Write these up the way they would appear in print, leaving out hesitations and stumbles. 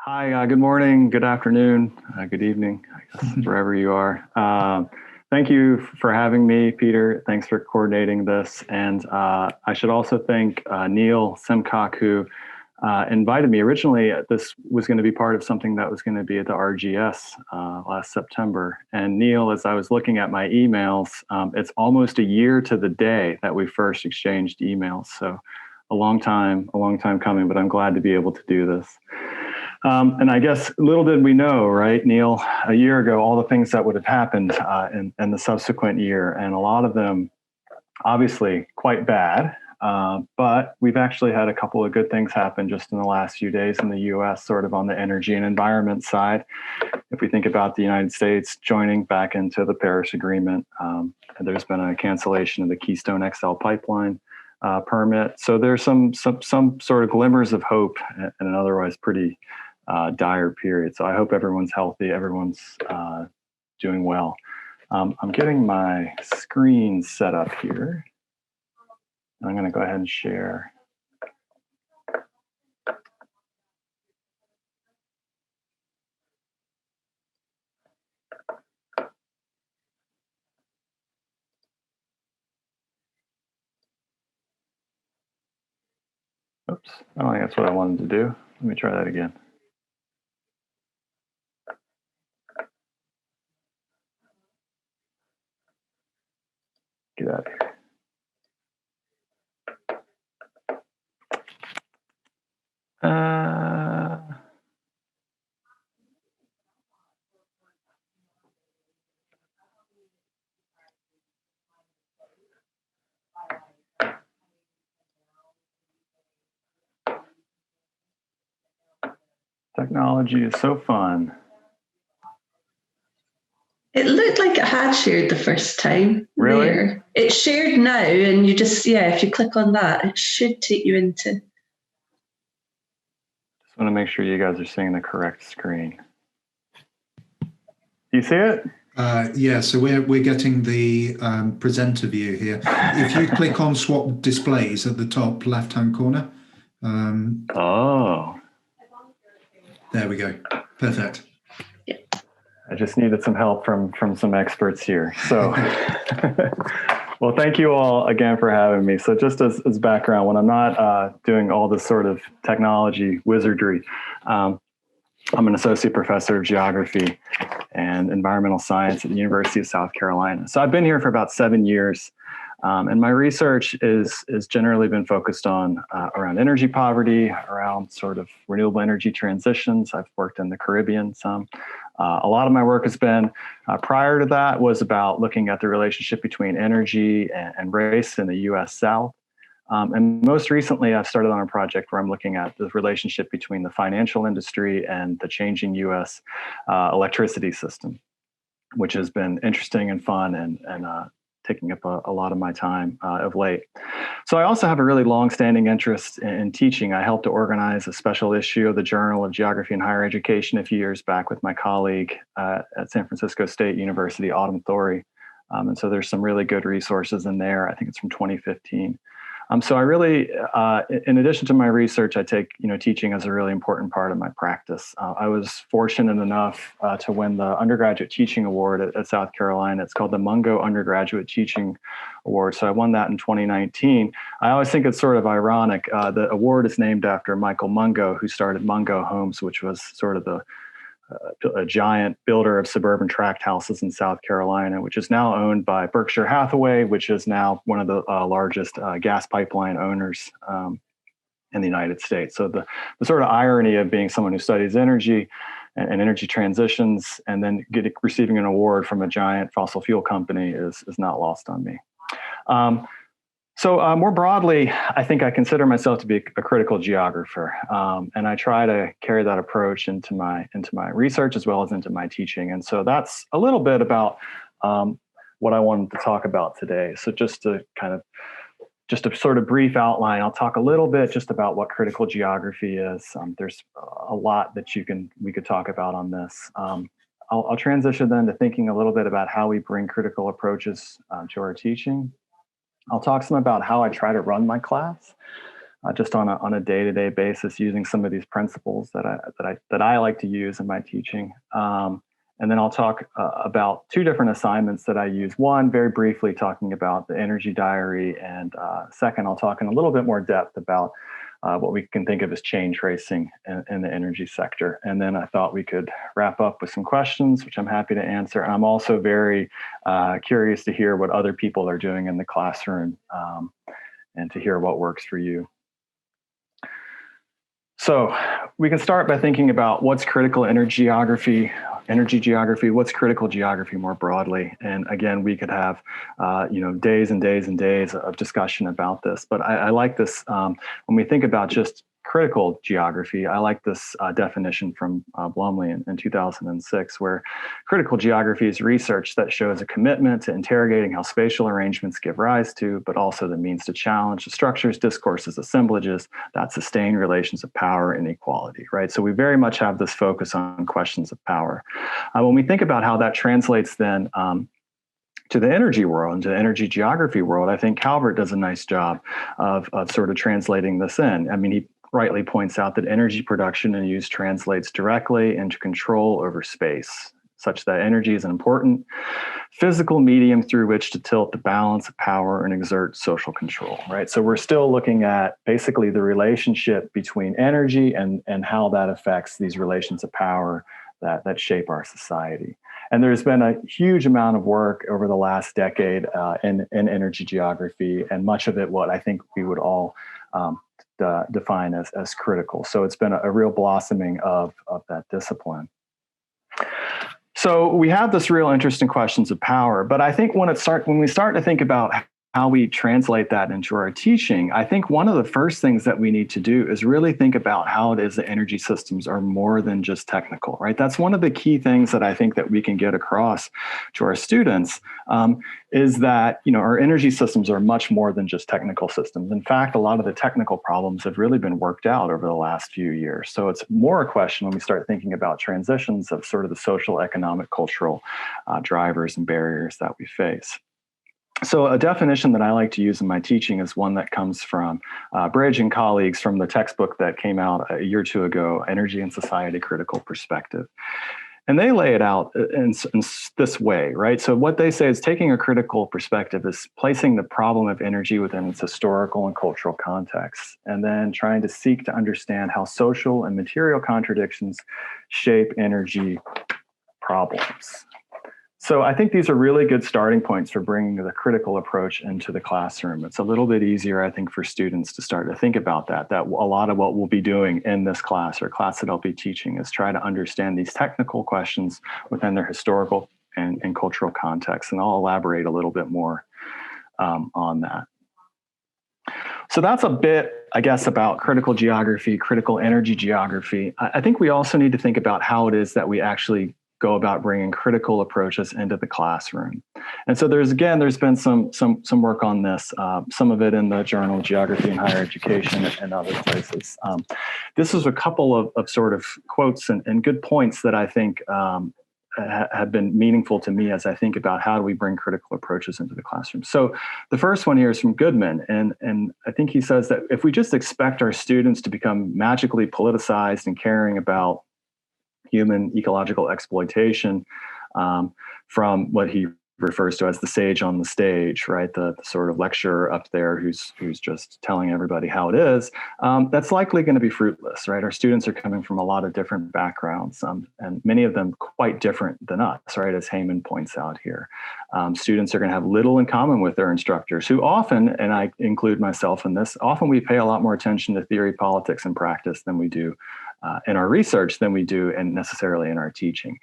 Hi, good morning, good afternoon, good evening, I guess, wherever you are. Thank you for having me, Peter. Thanks for coordinating this. And I should also thank Neil Simcock, who invited me. Originally, this was going to be part of something that was going to be at the RGS last September. And Neil, as I was looking at my emails, it's almost a year to the day that we first exchanged emails. So a long time coming, but I'm glad to be able to do this. And I guess little did we know, right, Neil, a year ago, all the things that would have happened in the subsequent year, and a lot of them obviously quite bad. But we've actually had a couple of good things happen just in the last few days in the US, sort of on the energy and environment side. If we think about the United States joining back into the Paris Agreement, there's been a cancellation of the Keystone XL pipeline permit. So there's some sort of glimmers of hope in an otherwise pretty dire period. So I hope everyone's healthy, everyone's doing well. I'm getting my screen set up here. I'm going to go ahead and share. Oops, I don't think that's what I wanted to do. Let me try that again. Get out of here. Technology is so fun. It looked like it had shared the first time. Really? There. It's shared now, and you just, if you click on that, it should take you into. Just want to make sure you guys are seeing the correct screen. Do you see it? Yeah, so we're getting the presenter view here. If you click on swap displays at the top left-hand corner. Oh. There we go. Perfect. I just needed some help from some experts here. So, well, thank you all again for having me. So just as background, when I'm not doing all this sort of technology wizardry, I'm an associate professor of geography and environmental science at the University of South Carolina. So I've been here for about 7 years. And my research is generally been focused on around energy poverty, around sort of renewable energy transitions. I've worked in the Caribbean some. A lot of my work has been, prior to that, was about looking at the relationship between energy and race in the US South. And most recently, I've started on a project where I'm looking at the relationship between the financial industry and the changing US electricity system, which has been interesting and fun and taking up a lot of my time of late. So I also have a really long-standing interest in teaching. I helped to organize a special issue of the Journal of Geography and Higher Education a few years back with my colleague at San Francisco State University, Autumn Thorey. And so there's some really good resources in there. I think it's from 2015. So I really, in addition to my research, I take teaching as a really important part of my practice. I was fortunate enough to win the undergraduate teaching award at South Carolina. It's called the Mungo Undergraduate Teaching Award. So I won that in 2019. I always think it's sort of ironic. The award is named after Michael Mungo, who started Mungo Homes, which was sort of a giant builder of suburban tract houses in South Carolina, which is now owned by Berkshire Hathaway, which is now one of the largest gas pipeline owners in the United States. So the sort of irony of being someone who studies energy and energy transitions and then receiving an award from a giant fossil fuel company is not lost on me. So more broadly, I think I consider myself to be a critical geographer, and I try to carry that approach into my research as well as into my teaching. And so that's a little bit about what I wanted to talk about today. So just a sort of brief outline, I'll talk a little bit just about what critical geography is. There's a lot that we could talk about on this. I'll transition then to thinking a little bit about how we bring critical approaches to our teaching. I'll talk some about how I try to run my class. just on a day-to-day basis, using some of these principles that I like to use in my teaching. And then I'll talk about two different assignments that I use. One, very briefly, talking about the energy diary, and second, I'll talk in a little bit more depth about what we can think of as chain tracing in the energy sector. And then I thought we could wrap up with some questions, which I'm happy to answer. And I'm also very curious to hear what other people are doing in the classroom, and to hear what works for you. So we can start by thinking about what's critical energy geography, what's critical geography more broadly. And again, we could have days and days and days of discussion about this. But I like this when we think about just critical geography. I like this definition from Blumley in 2006, where critical geography is research that shows a commitment to interrogating how spatial arrangements give rise to, but also the means to challenge the structures, discourses, assemblages that sustain relations of power and equality, right? So we very much have this focus on questions of power. When we think about how that translates then to the energy world, into the energy geography world, I think Calvert does a nice job of sort of translating this in. I mean, he rightly points out that energy production and use translates directly into control over space, such that energy is an important physical medium through which to tilt the balance of power and exert social control, right? So we're still looking at basically the relationship between energy and how that affects these relations of power that shape our society. And there's been a huge amount of work over the last decade in energy geography, and much of it what I think we would all define as critical. So it's been a real blossoming of that discipline. So we have this real interest in questions of power, but I think when we start to think about how we translate that into our teaching, I think one of the first things that we need to do is really think about how it is that energy systems are more than just technical, right? That's one of the key things that I think that we can get across to our students, is that, our energy systems are much more than just technical systems. In fact, a lot of the technical problems have really been worked out over the last few years. So it's more a question when we start thinking about transitions of sort of the social, economic, cultural drivers and barriers that we face. So a definition that I like to use in my teaching is one that comes from Bridge and colleagues from the textbook that came out a year or two ago, Energy and Society Critical Perspective. And they lay it out in this way, right? So what they say is taking a critical perspective is placing the problem of energy within its historical and cultural context, and then trying to seek to understand how social and material contradictions shape energy problems. So I think these are really good starting points for bringing the critical approach into the classroom. It's a little bit easier, I think, for students to start to think about that a lot of what we'll be doing in this class or class that I'll be teaching is try to understand these technical questions within their historical and cultural context. And I'll elaborate a little bit more on that. So that's a bit, I guess, about critical geography, critical energy geography. I think we also need to think about how it is that we actually go about bringing critical approaches into the classroom. And so there's been some work on this, some of it in the journal Geography in Higher Education and other places. This is a couple of sort of quotes and good points that I think have been meaningful to me as I think about how do we bring critical approaches into the classroom. So the first one here is from Goodman, and I think he says that if we just expect our students to become magically politicized and caring about human ecological exploitation from what he refers to as the sage on the stage, right? The sort of lecturer up there who's just telling everybody how it is, that's likely going to be fruitless, right? Our students are coming from a lot of different backgrounds, and many of them quite different than us, right? As Heyman points out here. Students are going to have little in common with their instructors, who often, and I include myself in this, often we pay a lot more attention to theory, politics, and practice than we do in our research than we do and necessarily in our teaching.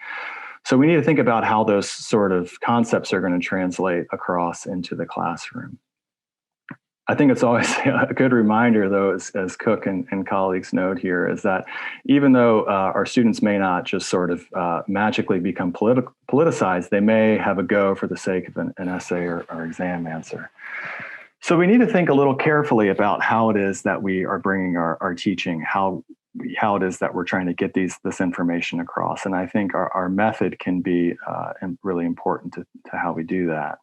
So we need to think about how those sort of concepts are going to translate across into the classroom. I think it's always a good reminder, though, as Cook and colleagues note here, is that even though our students may not just sort of magically become politicized, they may have a go for the sake of an essay or exam answer. So we need to think a little carefully about how it is that we are bringing our teaching, how it is that we're trying to get this information across. And I think our method can be really important to how we do that.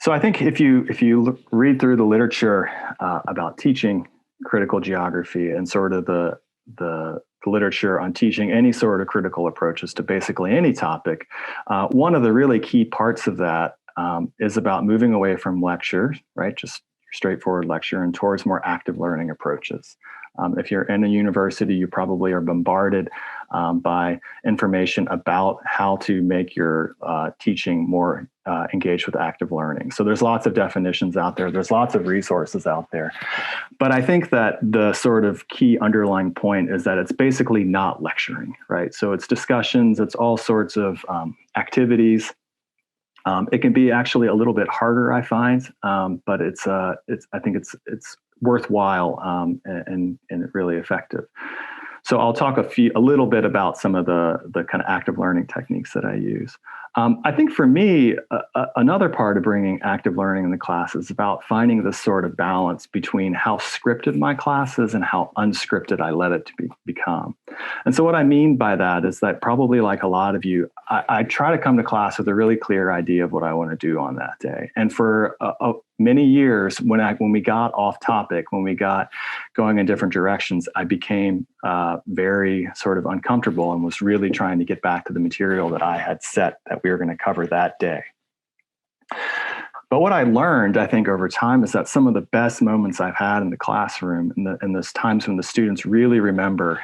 So I think if you read through the literature about teaching critical geography and sort of the literature on teaching any sort of critical approaches to basically any topic, one of the really key parts of that is about moving away from lecture, right? Just straightforward lecture, and towards more active learning approaches. If you're in a university, you probably are bombarded by information about how to make your teaching more engaged with active learning. So there's lots of definitions out there. There's lots of resources out there. But I think that the sort of key underlying point is that it's basically not lecturing, right? So it's discussions, it's all sorts of activities. It can be actually a little bit harder, I find, but I think it's worthwhile and really effective. So I'll talk a little bit about some of the kind of active learning techniques that I use. I think for me, another part of bringing active learning in the class is about finding this sort of balance between how scripted my class is and how unscripted I let it to become. And so what I mean by that is that probably like a lot of you, I try to come to class with a really clear idea of what I want to do on that day. And for many years, when we got off topic, when we got going in different directions, I became very sort of uncomfortable and was really trying to get back to the material that I had set that we were going to cover that day. But what I learned, I think, over time is that some of the best moments I've had in the classroom and those times when the students really remember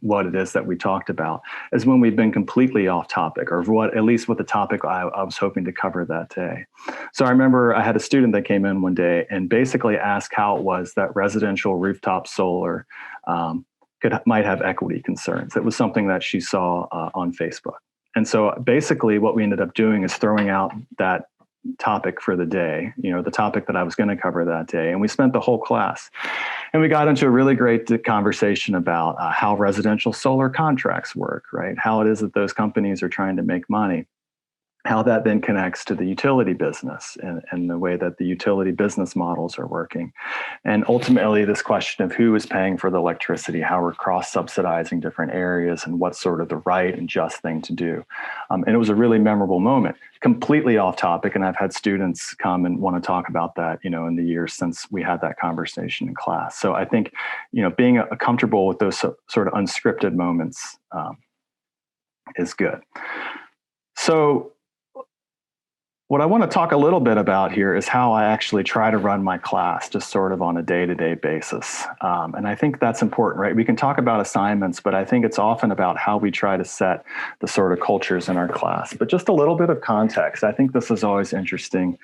what it is that we talked about is when we've been completely off topic, or at least what the topic I was hoping to cover that day. So I remember I had a student that came in one day and basically asked how it was that residential rooftop solar might have equity concerns. It was something that she saw on Facebook. And so basically what we ended up doing is throwing out that topic for the day, the topic that I was going to cover that day. And we spent the whole class. And we got into a really great conversation about how residential solar contracts work, right? How it is that those companies are trying to make money. How that then connects to the utility business and the way that the utility business models are working. And ultimately, this question of who is paying for the electricity, how we're cross-subsidizing different areas, and what's sort of the right and just thing to do. And it was a really memorable moment, completely off topic. And I've had students come and want to talk about that, in the years since we had that conversation in class. So I think, being comfortable with those sort of unscripted moments is good. So what I want to talk a little bit about here is how I actually try to run my class just sort of on a day-to-day basis. And I think that's important, right? We can talk about assignments, but I think it's often about how we try to set the sort of cultures in our class. But just a little bit of context. I think this is always interesting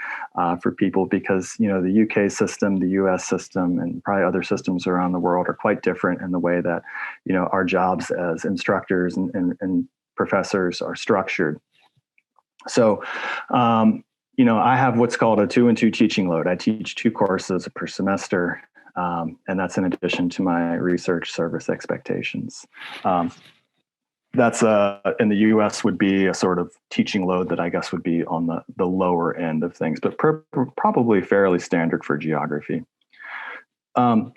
for people because, the UK system, the US system, and probably other systems around the world are quite different in the way that, our jobs as instructors and professors are structured. So, I have what's called a 2-and-2 teaching load. I teach 2 courses per semester, and that's in addition to my research service expectations. That's in the U.S. would be a sort of teaching load that I guess would be on the lower end of things, but probably fairly standard for geography. I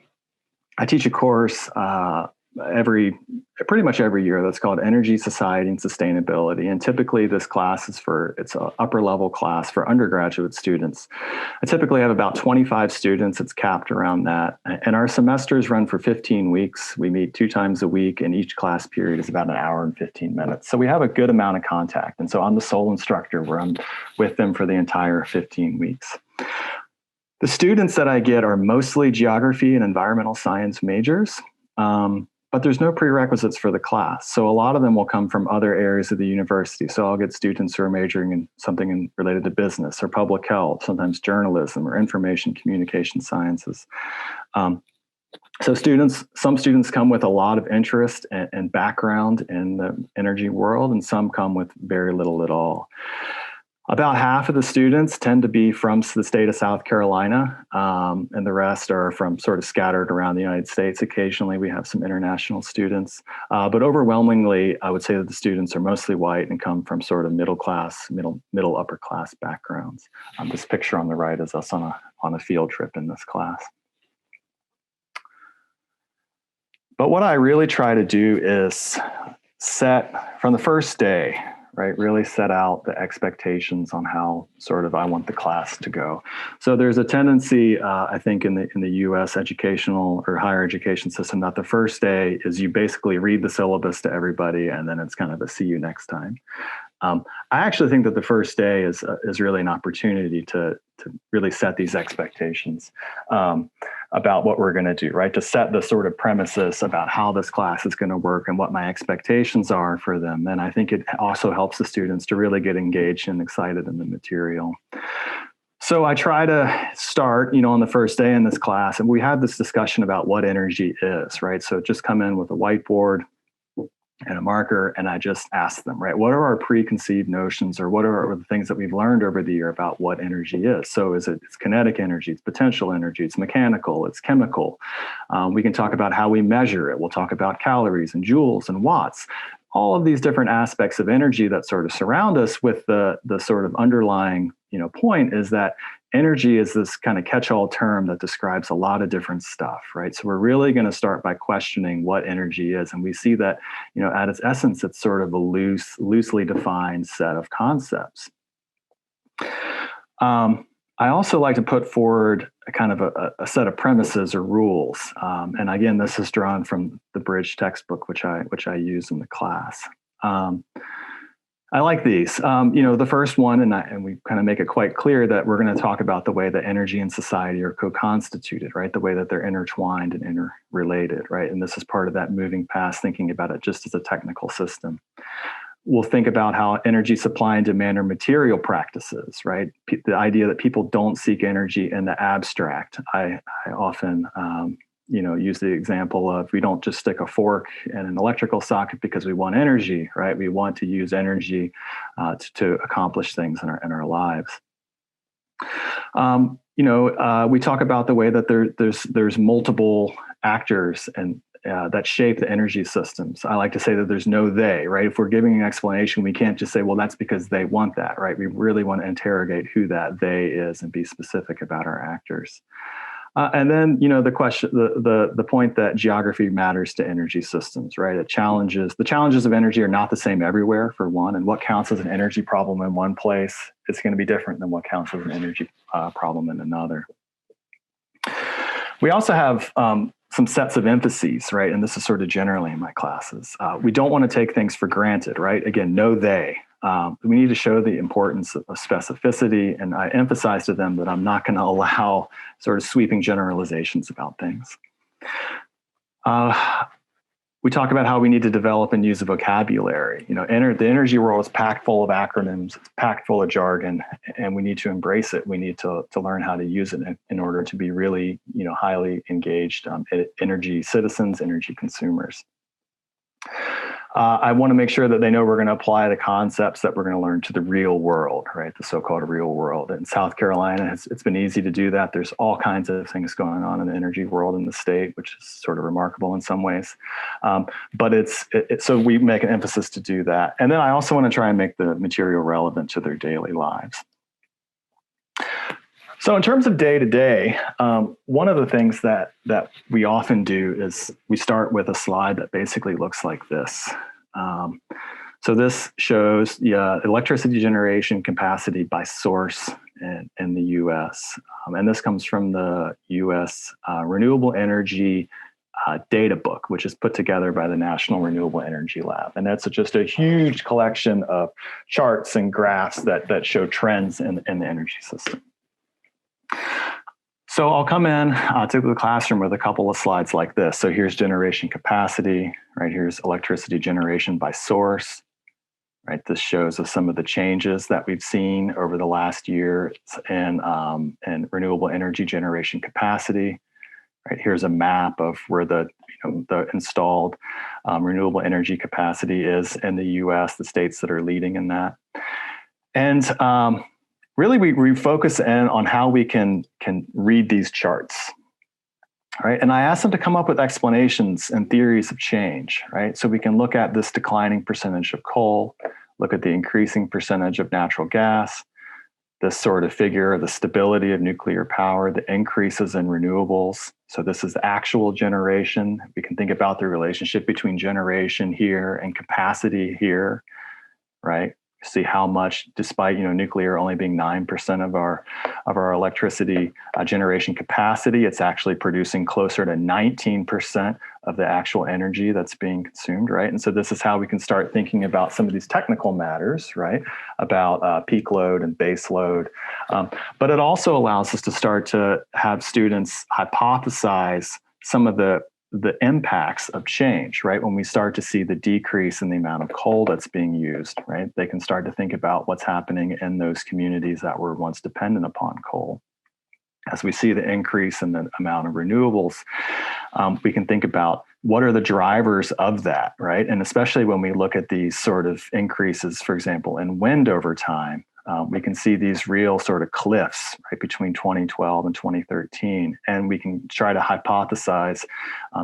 teach a course pretty much every year that's called Energy, Society, and Sustainability. And typically this class it's an upper level class for undergraduate students. I typically have about 25 students. It's capped around that. And our semesters run for 15 weeks. We meet 2 times a week, and each class period is about an hour and 15 minutes. So we have a good amount of contact. And so I'm the sole instructor where I'm with them for the entire 15 weeks. The students that I get are mostly geography and environmental science majors. But there's no prerequisites for the class. So a lot of them will come from other areas of the university. So I'll get students who are majoring in something related to business or public health, sometimes journalism or information communication sciences. So some students come with a lot of interest and background in the energy world, and some come with very little at all. About half of the students tend to be from the state of South Carolina, and the rest are from sort of scattered around the United States. Occasionally, we have some international students, but overwhelmingly, I would say that the students are mostly white and come from sort of middle upper class backgrounds. This picture on the right is us on a field trip in this class. But what I really try to do is set from the first day, right? Really set out the expectations on how sort of I want the class to go. So there's a tendency, I think, in the U.S. educational or higher education system that the first day is you basically read the syllabus to everybody, and then it's kind of a see you next time. I actually think that the first day is really an opportunity to really set these expectations about what we're going to do, right? To set the sort of premises about how this class is going to work and what my expectations are for them. And I think it also helps the students to really get engaged and excited in the material. So I try to start, on the first day in this class, and we had this discussion about what energy is, right? So just come in with a whiteboard and a marker, and I just ask them, right, what are our preconceived notions, or what are the things that we've learned over the year about what energy is? So it's kinetic energy, it's potential energy, it's mechanical, it's chemical. We can talk about how we measure it. We'll talk about calories and joules and watts, all of these different aspects of energy that sort of surround us, with the sort of underlying, point is that energy is this kind of catch-all term that describes a lot of different stuff, right? So we're really going to start by questioning what energy is. And we see that, at its essence, it's sort of a loosely defined set of concepts. I also like to put forward a kind of a set of premises or rules. And again, this is drawn from the Bridge textbook, which I use in the class. I like these. The first one, and we kind of make it quite clear that we're going to talk about the way that energy and society are co-constituted, right? The way that they're intertwined and interrelated, right? And this is part of that moving past thinking about it just as a technical system. We'll think about how energy supply and demand are material practices, right? The idea that people don't seek energy in the abstract. I often use the example of, we don't just stick a fork in an electrical socket because we want energy, right? We want to use energy to accomplish things in our lives. We talk about the way that there's multiple actors and that shape the energy systems. I like to say that there's no they, right? If we're giving an explanation, we can't just say, well, that's because they want that, right? We really want to interrogate who that they is and be specific about our actors. And then, the question, the point that geography matters to energy systems, right? The challenges of energy are not the same everywhere, for one, and what counts as an energy problem in one place is going to be different than what counts as an energy problem in another. We also have some sets of emphases, right? And this is sort of generally in my classes. We don't want to take things for granted, right? Again, no they. We need to show the importance of specificity, and I emphasize to them that I'm not going to allow sort of sweeping generalizations about things. We talk about how we need to develop and use a vocabulary. The energy world is packed full of acronyms, it's packed full of jargon, and we need to embrace it. We need to learn how to use it in order to be really, highly engaged energy citizens, energy consumers. I want to make sure that they know we're going to apply the concepts that we're going to learn to the real world, right? The so-called real world. In South Carolina, it's been easy to do that. There's all kinds of things going on in the energy world in the state, which is sort of remarkable in some ways. But so we make an emphasis to do that. And then I also want to try and make the material relevant to their daily lives. So in terms of day-to-day, one of the things that we often do is we start with a slide that basically looks like this. So this shows electricity generation capacity by source in the U.S. And this comes from the U.S. Renewable Energy Data Book, which is put together by the National Renewable Energy Lab. And that's just a huge collection of charts and graphs that show trends in the energy system. So I'll come in to the classroom with a couple of slides like this. So here's generation capacity, right? Here's electricity generation by source, right? This shows us some of the changes that we've seen over the last year in renewable energy generation capacity, right? Here's a map of where the installed renewable energy capacity is in the U.S., the states that are leading in that. And really, we focus in on how we can read these charts, right? And I asked them to come up with explanations and theories of change, right? So we can look at this declining percentage of coal, look at the increasing percentage of natural gas, this sort of figure, the stability of nuclear power, the increases in renewables. So this is actual generation. We can think about the relationship between generation here and capacity here, right? See how much, despite nuclear only being 9% of our electricity generation capacity, it's actually producing closer to 19% of the actual energy that's being consumed, right? And so this is how we can start thinking about some of these technical matters, right? About peak load and base load. But it also allows us to start to have students hypothesize some of the impacts of change, right? When we start to see the decrease in the amount of coal that's being used, right? They can start to think about what's happening in those communities that were once dependent upon coal. As we see the increase in the amount of renewables, we can think about what are the drivers of that, right? And especially when we look at these sort of increases, for example, in wind over time, we can see these real sort of cliffs right between 2012 and 2013. And we can try to hypothesize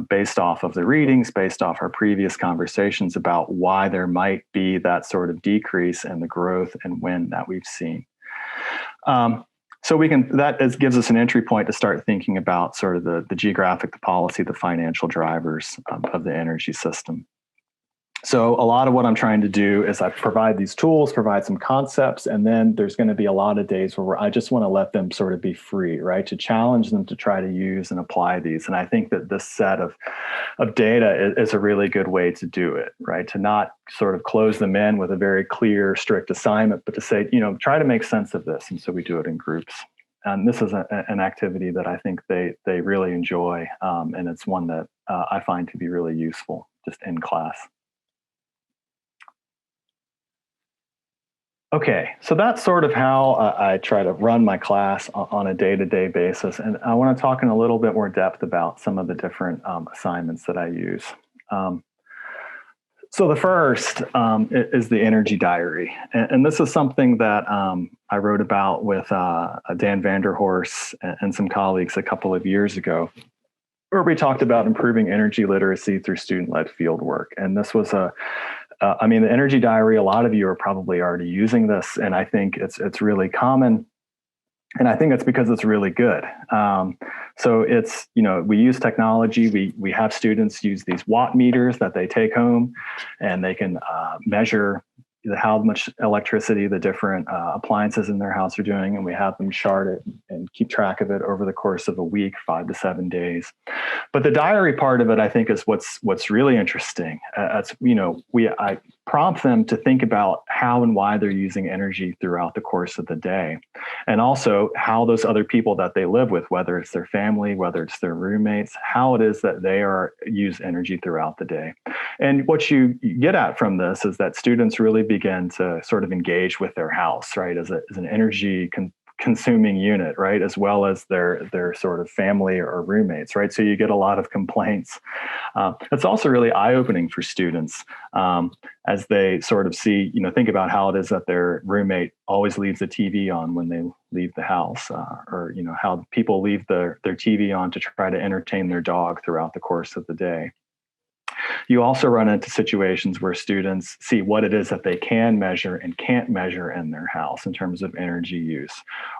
based off of the readings, based off our previous conversations about why there might be that sort of decrease in the growth and wind that we've seen. So gives us an entry point to start thinking about sort of the geographic, the policy, the financial drivers of the energy system. So a lot of what I'm trying to do is I provide these tools, provide some concepts, and then there's going to be a lot of days where I just want to let them sort of be free, right? To challenge them to try to use and apply these. And I think that this set of data is a really good way to do it, right? To not sort of close them in with a very clear, strict assignment, but to say, try to make sense of this. And so we do it in groups. And this is an activity that I think they really enjoy. And it's one that I find to be really useful just in class. Okay, so that's sort of how I try to run my class on a day-to-day basis. And I want to talk in a little bit more depth about some of the different assignments that I use. So the first is the energy diary. And this is something that I wrote about with Dan Vanderhorst and some colleagues a couple of years ago, where we talked about improving energy literacy through student-led field work. And this was the energy diary, a lot of you are probably already using this, and I think it's really common. And I think it's because it's really good. So it's, we use technology. We have students use these watt meters that they take home, and they can measure how much electricity the different appliances in their house are doing, and we have them chart it and keep track of it over the course of a week, 5 to 7 days. But the diary part of it, I think, is what's really interesting. I prompt them to think about how and why they're using energy throughout the course of the day, and also how those other people that they live with, whether it's their family, whether it's their roommates, how it is that they use energy throughout the day. And what you get at from this is that students really begin to sort of engage with their house, right, as an energy consuming unit, right, as well as their sort of family or roommates, right? So you get a lot of complaints. It's also really eye-opening for students as they sort of see, think about how it is that their roommate always leaves the TV on when they leave the house, or how people leave their TV on to try to entertain their dog throughout the course of the day. You also run into situations where students see what it is that they can measure and can't measure in their house in terms of energy use,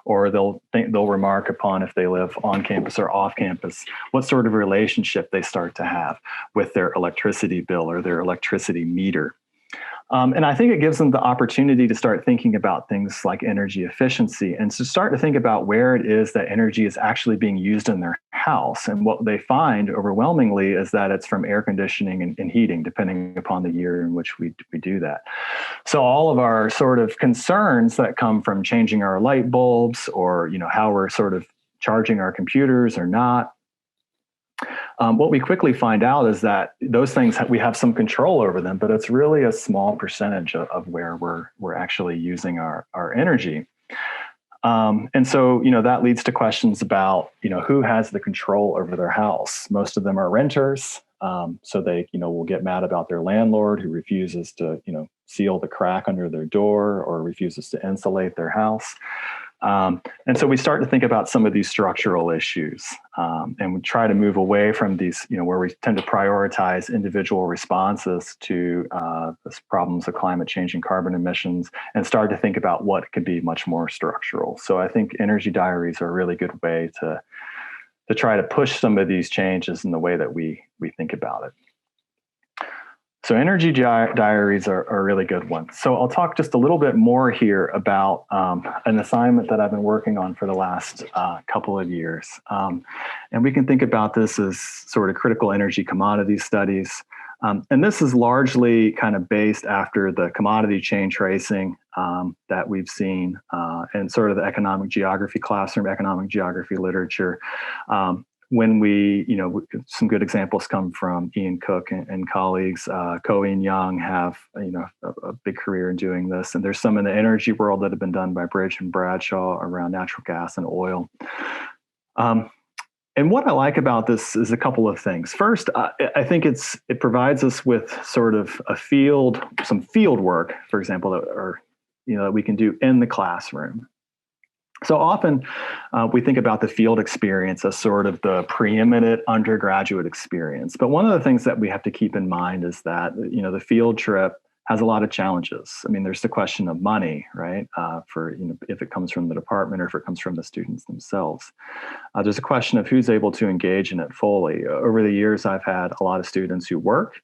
or they'll remark upon, if they live on campus or off campus, what sort of relationship they start to have with their electricity bill or their electricity meter. And I think it gives them the opportunity to start thinking about things like energy efficiency, and to start to think about where it is that energy is actually being used in their house. And what they find overwhelmingly is that it's from air conditioning and heating, depending upon the year in which we do that. So all of our sort of concerns that come from changing our light bulbs, or how we're sort of charging our computers or not, what we quickly find out is that those things, we have some control over them, but it's really a small percentage of where we're actually using our energy. And so, that leads to questions about, who has the control over their house. Most of them are renters. So they, will get mad about their landlord who refuses to, seal the crack under their door or refuses to insulate their house. And so we start to think about some of these structural issues, and we try to move away from these, where we tend to prioritize individual responses to these problems of climate change and carbon emissions, and start to think about what could be much more structural. So I think energy diaries are a really good way to try to push some of these changes in the way that we think about it. So energy diaries are a really good one. So I'll talk just a little bit more here about an assignment that I've been working on for the last couple of years. And we can think about this as sort of critical energy commodity studies. And this is largely kind of based after the commodity chain tracing that we've seen and sort of the economic geography classroom, economic geography literature. When we, some good examples come from Ian Cook and colleagues. Coe and Young have, a big career in doing this. And there's some in the energy world that have been done by Bridge and Bradshaw around natural gas and oil. And what I like about this is a couple of things. First, I think it provides us with sort of some field work, for example, that we can do in the classroom. So often we think about the field experience as sort of the preeminent undergraduate experience. But one of the things that we have to keep in mind is that, the field trip has a lot of challenges. I mean, there's the question of money, right? If it comes from the department or if it comes from the students themselves. There's a question of who's able to engage in it fully. Over the years, I've had a lot of students who work,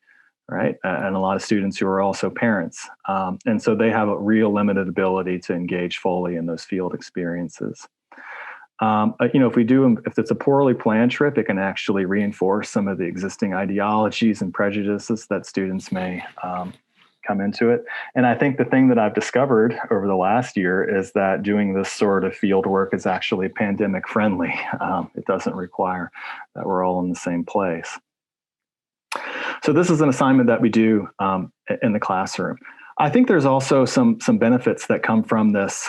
right? And a lot of students who are also parents. And so they have a real limited ability to engage fully in those field experiences. If it's a poorly planned trip, it can actually reinforce some of the existing ideologies and prejudices that students may come into it. And I think the thing that I've discovered over the last year is that doing this sort of field work is actually pandemic friendly. It doesn't require that we're all in the same place. So this is an assignment that we do in the classroom. I think there's also some benefits that come from this,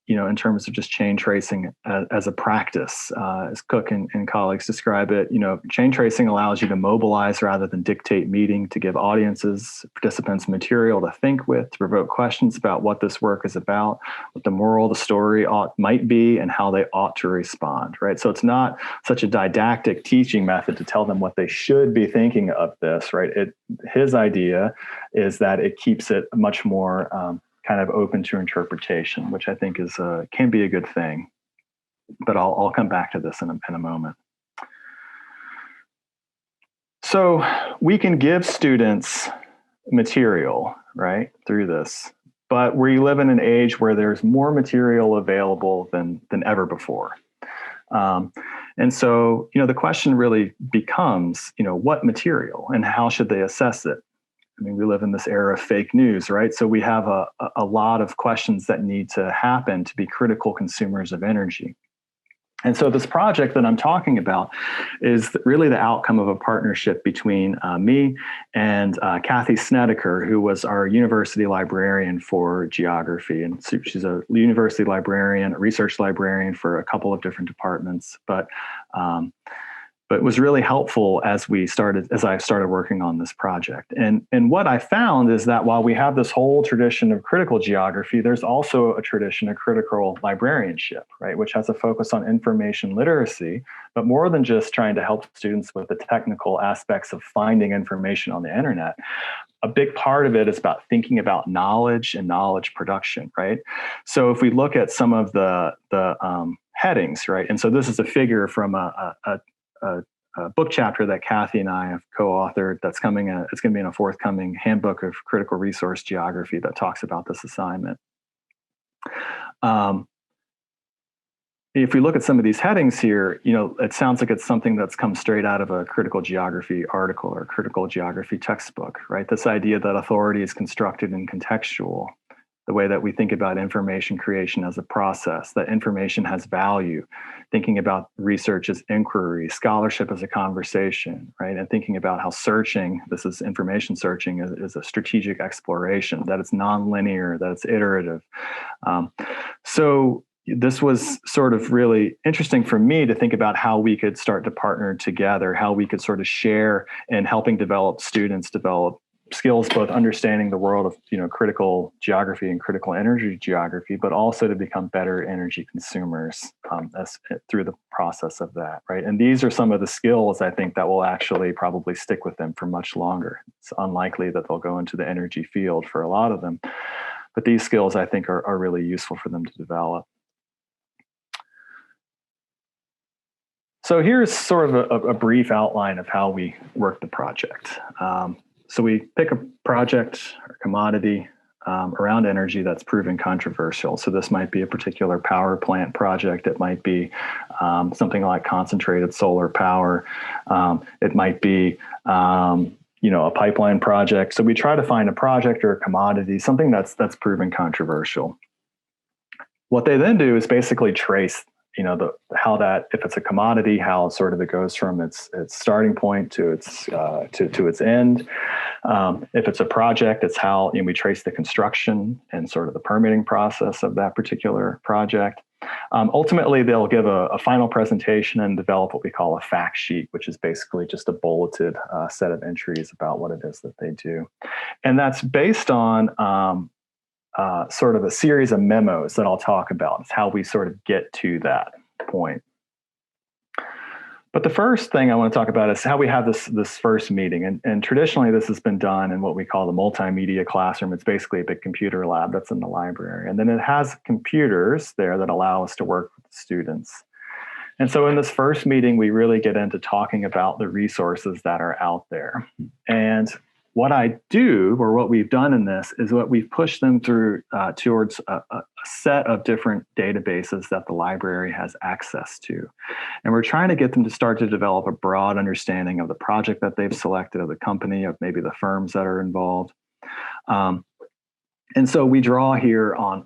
in terms of just chain tracing as a practice. As Cook and colleagues describe it, chain tracing allows you to mobilize rather than dictate meeting, to give audiences, participants material to think with, to provoke questions about what this work is about, what the moral of the story might be, and how they ought to respond, right? So it's not such a didactic teaching method to tell them what they should be thinking of this, right? His idea is that it keeps it much more kind of open to interpretation, which I think can be a good thing. But I'll come back to this in a moment. So we can give students material, right, through this, but we live in an age where there's more material available than ever before. And so, the question really becomes, what material and how should they assess it? I mean, we live in this era of fake news, right? So we have a lot of questions that need to happen to be critical consumers of energy. And so this project that I'm talking about is really the outcome of a partnership between me and Kathy Snedeker, who was our university librarian for geography. And so she's a university librarian, a research librarian for a couple of different departments, but it was really helpful as I started working on this project. And what I found is that while we have this whole tradition of critical geography, there's also a tradition of critical librarianship, right, which has a focus on information literacy, but more than just trying to help students with the technical aspects of finding information on the internet. A big part of it is about thinking about knowledge and knowledge production, right? So if we look at some of the headings, right, and so this is a figure from a book chapter that Kathy and I have co-authored that's coming. It's going to be in a forthcoming handbook of critical resource geography that talks about this assignment. If we look at some of these headings here, it sounds like it's something that's come straight out of a critical geography article or critical geography textbook, right? This idea that authority is constructed and contextual, the way that we think about information creation as a process, that information has value, thinking about research as inquiry, scholarship as a conversation, right? And thinking about how this is information searching, is a strategic exploration, that it's nonlinear, that it's iterative. So this was sort of really interesting for me to think about how we could start to partner together, how we could sort of share in helping students develop skills, both understanding the world of critical geography and critical energy geography, but also to become better energy consumers through the process of that, right? And these are some of the skills I think that will actually probably stick with them for much longer. It's unlikely that they'll go into the energy field for a lot of them, but these skills I think are really useful for them to develop. So here's sort of a brief outline of how we work the project. So we pick a project or commodity around energy that's proven controversial. So this might be a particular power plant project. It might be something like concentrated solar power. It might be a pipeline project. So we try to find a project or a commodity, something that's proven controversial. What they then do is basically trace, how that, if it's a commodity, how sort of it goes from its starting point to its to its end. If it's a project, it's how we trace the construction and sort of the permitting process of that particular project. Ultimately, they'll give a final presentation and develop what we call a fact sheet, which is basically just a bulleted set of entries about what it is that they do. And that's based on sort of a series of memos that I'll talk about. It's how we sort of get to that point. But the first thing I want to talk about is how we have this first meeting. And traditionally, this has been done in what we call the multimedia classroom. It's basically a big computer lab that's in the library. And then it has computers there that allow us to work with students. And so in this first meeting, we really get into talking about the resources that are out there. And what I do, or what we've done in this, is what we've pushed them through towards a set of different databases that the library has access to. And we're trying to get them to start to develop a broad understanding of the project that they've selected, of the company, of maybe the firms that are involved. And so we draw here on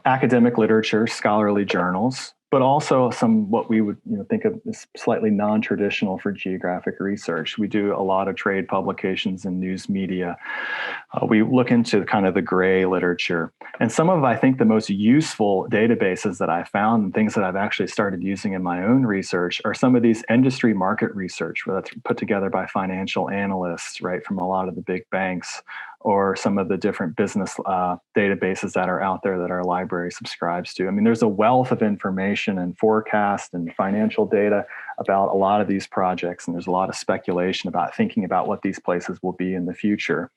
academic literature, scholarly journals, but also some what we would think of as slightly non-traditional for geographic research. We do a lot of trade publications and news media. We look into kind of the gray literature. And some of, I think, the most useful databases that I found and things that I've actually started using in my own research are some of these industry market research, where that's put together by financial analysts, right, from a lot of the big banks, or some of the different business databases that are out there that our library subscribes to. I mean, there's a wealth of information and forecast and financial data about a lot of these projects, and there's a lot of speculation about thinking about what these places will be in the future.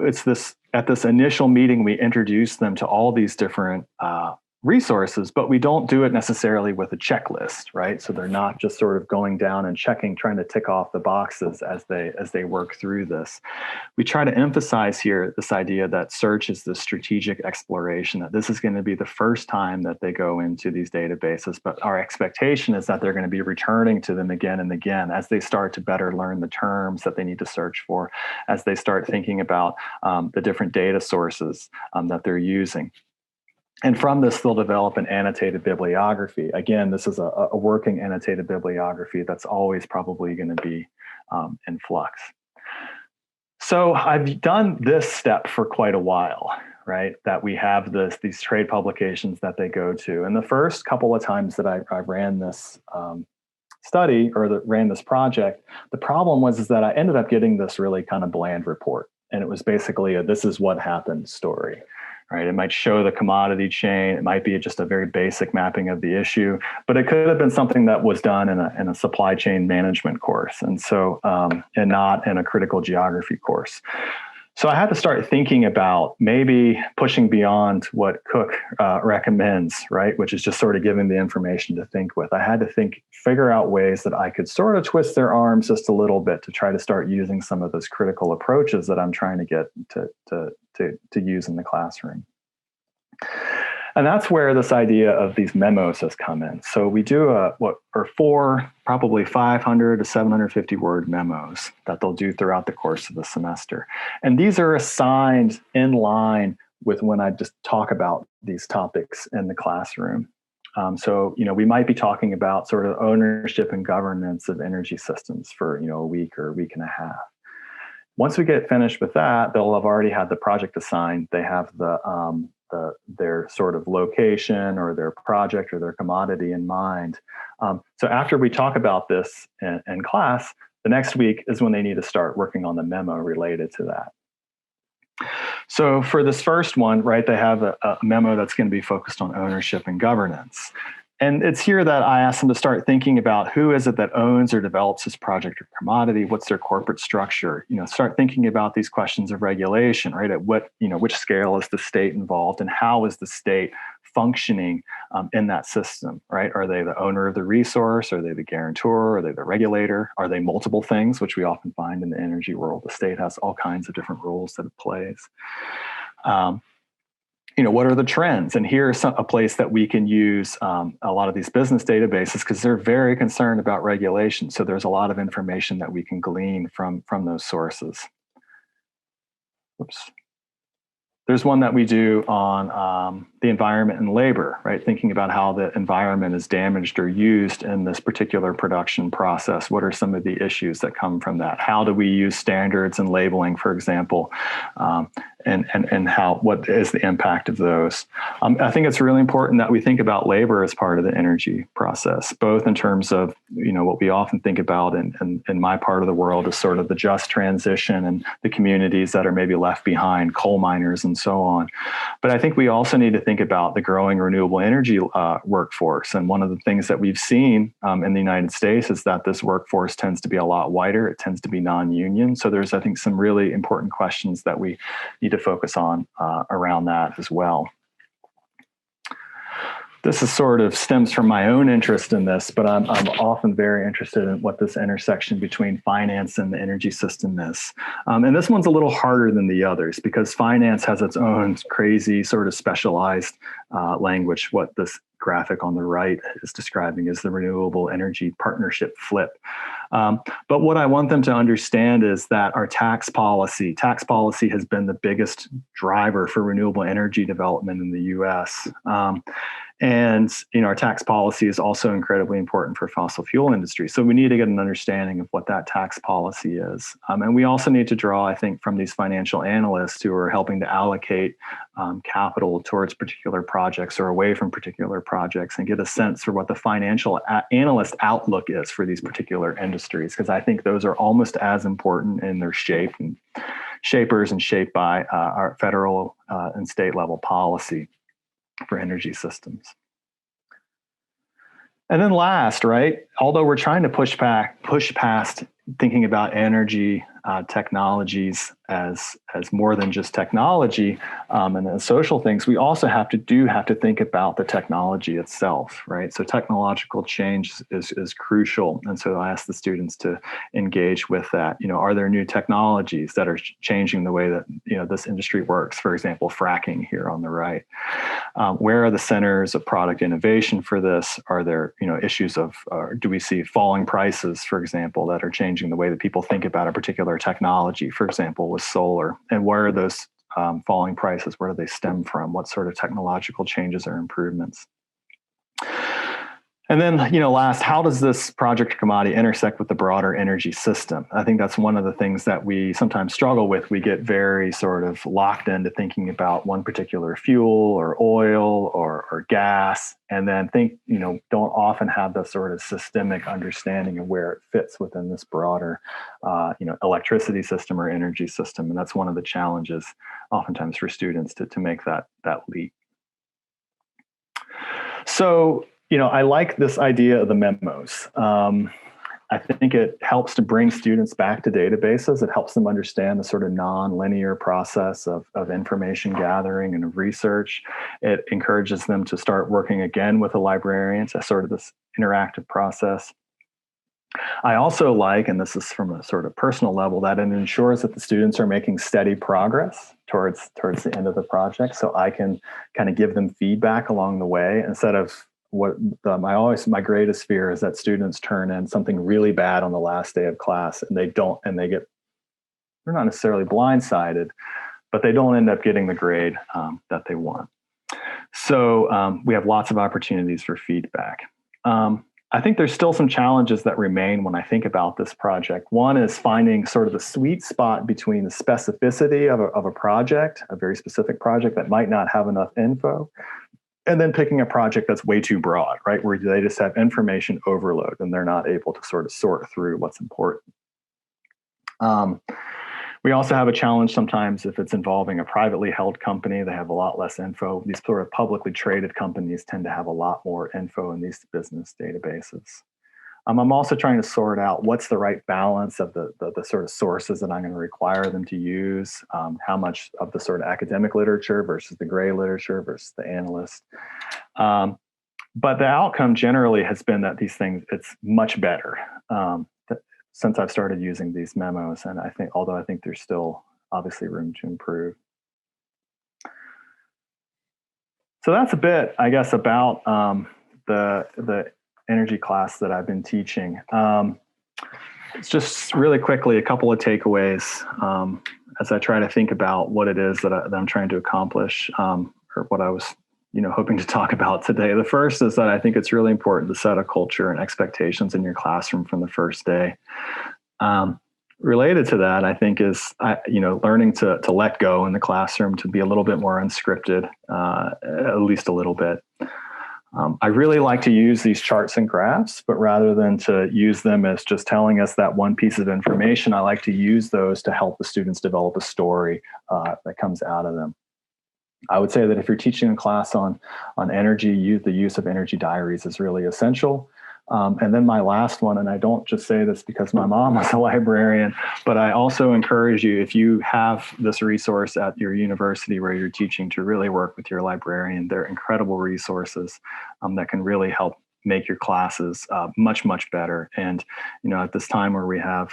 It's this, at this initial meeting, we introduce them to all these different resources, but we don't do it necessarily with a checklist, right? So they're not just sort of going down and checking, trying to tick off the boxes as they work through this. We try to emphasize here this idea that search is the strategic exploration, that this is going to be the first time that they go into these databases, but our expectation is that they're going to be returning to them again and again as they start to better learn the terms that they need to search for, as they start thinking about the different data sources that they're using. And from this, they'll develop an annotated bibliography. Again, this is a working annotated bibliography that's always probably going to be in flux. So I've done this step for quite a while, right? That we have these trade publications that they go to. And the first couple of times that I ran this study, or ran this project, the problem was that I ended up getting this really kind of bland report. And it was basically a "this is what happened" story. Right? It might show the commodity chain. It might be just a very basic mapping of the issue, but it could have been something that was done in a supply chain management course, and so and not in a critical geography course. So I had to start thinking about maybe pushing beyond what Cook recommends, right? Which is just sort of giving the information to think with. I had to figure out ways that I could sort of twist their arms just a little bit to try to start using some of those critical approaches that I'm trying to get to use in the classroom. And that's where this idea of these memos has come in. So we do what are 4, probably 500 to 750 word memos that they'll do throughout the course of the semester. And these are assigned in line with when I just talk about these topics in the classroom. So we might be talking about sort of ownership and governance of energy systems for a week or a week and a half. Once we get finished with that, they'll have already had the project assigned. They have their sort of location or their project or their commodity in mind. So after we talk about this in class, the next week is when they need to start working on the memo related to that. So for this first one, right, they have a memo that's going to be focused on ownership and governance. And it's here that I asked them to start thinking about who is it that owns or develops this project or commodity? What's their corporate structure? Start thinking about these questions of regulation, right? At what, which scale is the state involved, and how is the state functioning in that system, right? Are they the owner of the resource? Are they the guarantor? Are they the regulator? Are they multiple things, which we often find in the energy world? The state has all kinds of different roles that it plays. What are the trends? And here's a place that we can use a lot of these business databases, because they're very concerned about regulation. So there's a lot of information that we can glean from those sources. Oops. There's one that we do on the environment and labor, right? Thinking about how the environment is damaged or used in this particular production process. What are some of the issues that come from that? How do we use standards and labeling, for example, and what is the impact of those? I think it's really important that we think about labor as part of the energy process, both in terms of what we often think about in my part of the world is sort of the just transition and the communities that are maybe left behind, coal miners and so on. But I think we also need to think about the growing renewable energy workforce. And one of the things that we've seen in the United States is that this workforce tends to be a lot wider. It tends to be non-union. So there's, I think, some really important questions that we need to focus on around that as well. This is sort of stems from my own interest in this, but I'm often very interested in what this intersection between finance and the energy system is. And this one's a little harder than the others because finance has its own crazy sort of specialized language. What this graphic on the right is describing is the renewable energy partnership flip. But what I want them to understand is that our tax policy has been the biggest driver for renewable energy development in the US. And our tax policy is also incredibly important for fossil fuel industry. So we need to get an understanding of what that tax policy is. And we also need to draw, I think, from these financial analysts who are helping to allocate capital towards particular projects or away from particular projects and get a sense for what the financial analyst outlook is for these particular industries, because I think those are almost as important in their shape and shapers and shaped by our federal and state level policy for energy systems. And then last, right, although we're trying to push past thinking about energy technologies as more than just technology and the social things, we also have to think about the technology itself, right? So technological change is crucial. And so I ask the students to engage with that. Are there new technologies that are changing the way that, this industry works? For example, fracking here on the right. Where are the centers of product innovation for this? Are there, issues of, do we see falling prices, for example, that are changing the way that people think about a particular technology, for example, with solar? And where are those falling prices? Where do they stem from? What sort of technological changes or improvements? And then, last, how does this project or commodity intersect with the broader energy system? I think that's one of the things that we sometimes struggle with. We get very sort of locked into thinking about one particular fuel or oil or gas, and then don't often have the sort of systemic understanding of where it fits within this broader, electricity system or energy system. And that's one of the challenges oftentimes for students to make that leap. So, I like this idea of the memos. I think it helps to bring students back to databases. It helps them understand the sort of non-linear process of information gathering and of research. It encourages them to start working again with a librarian as sort of this interactive process. I also like, and this is from a sort of personal level, that it ensures that the students are making steady progress towards the end of the project. So I can kind of give them feedback along the way instead of my greatest fear is that students turn in something really bad on the last day of class and they're not necessarily blindsided, but they don't end up getting the grade that they want. So we have lots of opportunities for feedback. I think there's still some challenges that remain when I think about this project. One is finding sort of the sweet spot between the specificity of a project, a very specific project that might not have enough info, and then picking a project that's way too broad, right? Where they just have information overload and they're not able to sort of sort through what's important. We also have a challenge sometimes if it's involving a privately held company, they have a lot less info. These sort of publicly traded companies tend to have a lot more info in these business databases. I'm also trying to sort out what's the right balance of the sort of sources that I'm going to require them to use, how much of the sort of academic literature versus the gray literature versus the analyst. But the outcome generally has been that these things, it's much better since I've started using these memos. And I think, although I think there's still obviously room to improve. So that's a bit, I guess, about the energy class that I've been teaching. It's just really quickly a couple of takeaways as I try to think about what it is that I'm trying to accomplish, or what I was, hoping to talk about today. The first is that I think it's really important to set a culture and expectations in your classroom from the first day. Related to that, I think is learning to let go in the classroom, to be a little bit more unscripted, at least a little bit. I really like to use these charts and graphs, but rather than to use them as just telling us that one piece of information, I like to use those to help the students develop a story that comes out of them. I would say that if you're teaching a class on energy, the use of energy diaries is really essential. And then my last one, and I don't just say this because my mom was a librarian, but I also encourage you, if you have this resource at your university where you're teaching, to really work with your librarian. They're incredible resources that can really help make your classes much, much better. And, at this time where we have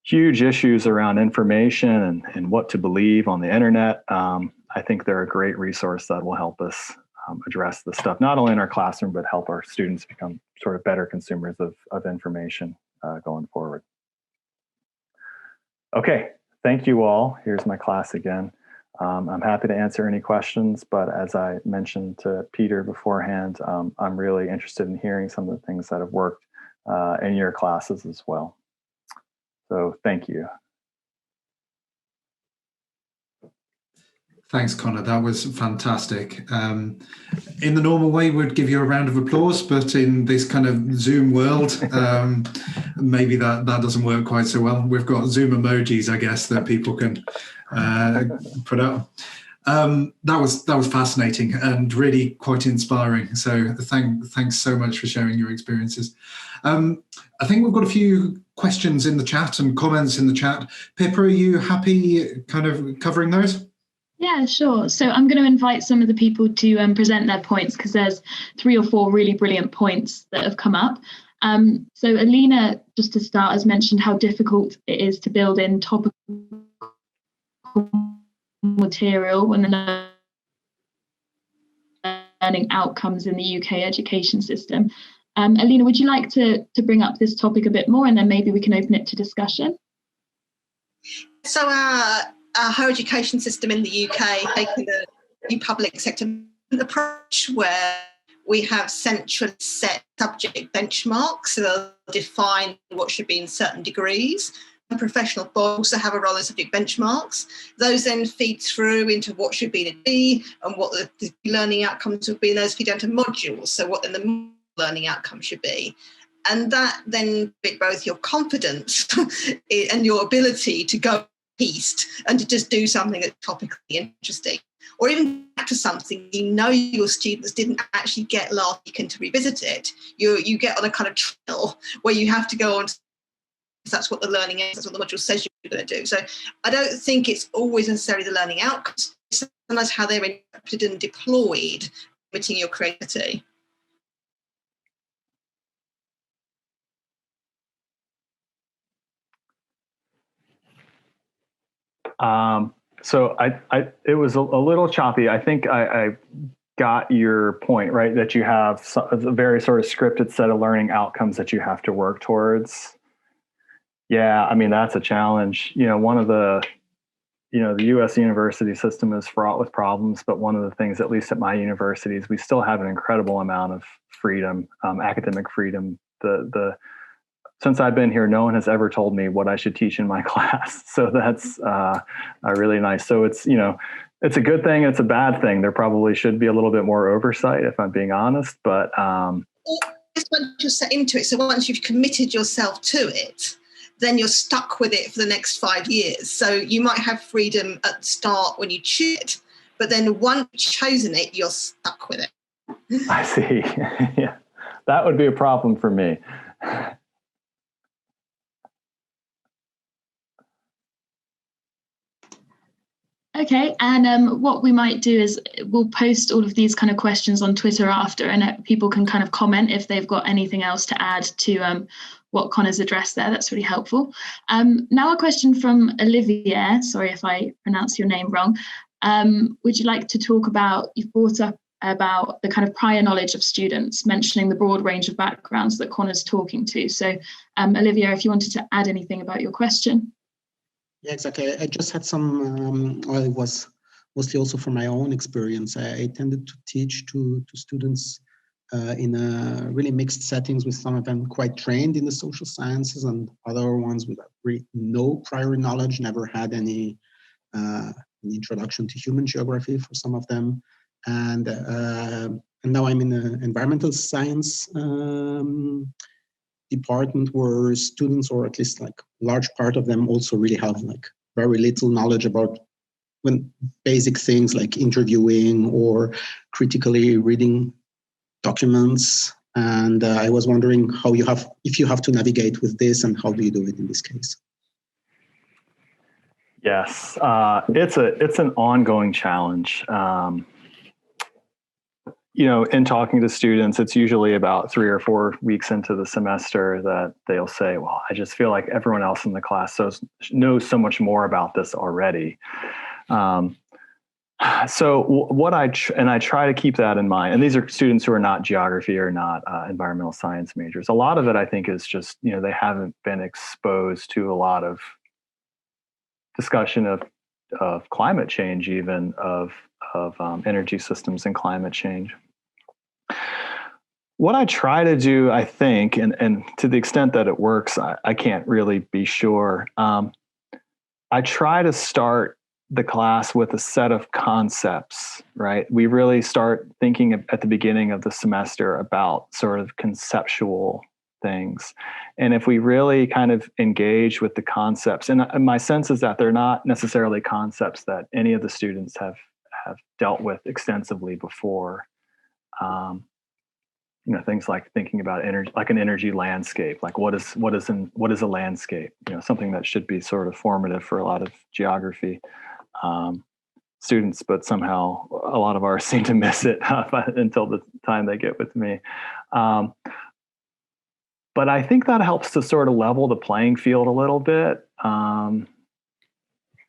huge issues around information and what to believe on the internet, I think they're a great resource that will help us address this stuff, not only in our classroom, but help our students become sort of better consumers of information going forward. Okay, thank you all. Here's my class again. I'm happy to answer any questions, but as I mentioned to Peter beforehand, I'm really interested in hearing some of the things that have worked in your classes as well. So thank you. Thanks, Connor. That was fantastic. In the normal way, we'd give you a round of applause, but in this kind of Zoom world, maybe that doesn't work quite so well. We've got Zoom emojis, I guess, that people can put up. That was fascinating and really quite inspiring. So thanks so much for sharing your experiences. I think we've got a few questions in the chat and comments in the chat. Pippa, are you happy kind of covering those? Yeah, sure. So I'm going to invite some of the people to present their points, because there's 3 or 4 really brilliant points that have come up. So Alina, just to start, has mentioned how difficult it is to build in topical material when the learning outcomes in the UK education system. Alina, would you like to bring up this topic a bit more, and then maybe we can open it to discussion? So our higher education system in the UK taking a new public sector approach where we have centrally set subject benchmarks that define what should be in certain degrees. And professional bodies also have a role in subject benchmarks. Those then feed through into what should be in a degree and what the learning outcomes would be, and those feed down to modules, so what then the learning outcome should be. And that then builds both your confidence and your ability to go east and to just do something that's topically interesting, or even back to something your students didn't actually get last week, and to revisit it, you get on a kind of trail where you have to go on. That's what the learning is. That's what the module says you're going to do. So I don't think it's always necessarily the learning outcomes. It's sometimes how they're interpreted and deployed, limiting your creativity. So it was a little choppy. I think I got your point, right? That you have a very sort of scripted set of learning outcomes that you have to work towards. Yeah, I mean, that's a challenge. One of the U.S. university system is fraught with problems, but one of the things, at least at my university, is we still have an incredible amount of freedom, academic freedom. Since I've been here, no one has ever told me what I should teach in my class. So that's really nice. So it's a good thing. It's a bad thing. There probably should be a little bit more oversight, if I'm being honest. But just once you're set into it, so once you've committed yourself to it, then you're stuck with it for the next 5 years. So you might have freedom at the start when you choose it, but then once you've chosen it, you're stuck with it. I see. Yeah, that would be a problem for me. Okay, and what we might do is we'll post all of these kind of questions on Twitter after, and people can kind of comment if they've got anything else to add to what Connor's addressed there. That's really helpful. Now a question from Olivier. Sorry if I pronounce your name wrong. Would you like to talk about, you've brought up about the kind of prior knowledge of students, mentioning the broad range of backgrounds that Connor's talking to. So Olivier, if you wanted to add anything about your question. Yeah, exactly. I just had some, well, it was mostly also from my own experience. I tended to teach to students in really mixed settings, with some of them quite trained in the social sciences and other ones with really no prior knowledge, never had any introduction to human geography for some of them. And now I'm in the environmental science department, where students, or at least like large part of them, also really have like very little knowledge about basic things like interviewing or critically reading documents. And I was wondering if you have to navigate with this, and how do you do it in this case? Yes, it's an ongoing challenge. In talking to students, it's usually about 3 or 4 weeks into the semester that they'll say, well, I just feel like everyone else in the class knows so much more about this already. So what I try to keep that in mind, and these are students who are not geography or not environmental science majors. A lot of it, I think, is just, they haven't been exposed to a lot of discussion of climate change, even of energy systems and climate change. What I try to do, I think, and to the extent that it works, I can't really be sure. I try to start the class with a set of concepts, right? We really start thinking at the beginning of the semester about sort of conceptual things. And if we really kind of engage with the concepts, and my sense is that they're not necessarily concepts that any of the students have dealt with extensively before. Things like thinking about energy, like an energy landscape, like what is a landscape? Something that should be sort of formative for a lot of geography students, but somehow a lot of ours seem to miss it until the time they get with me. But I think that helps to sort of level the playing field a little bit.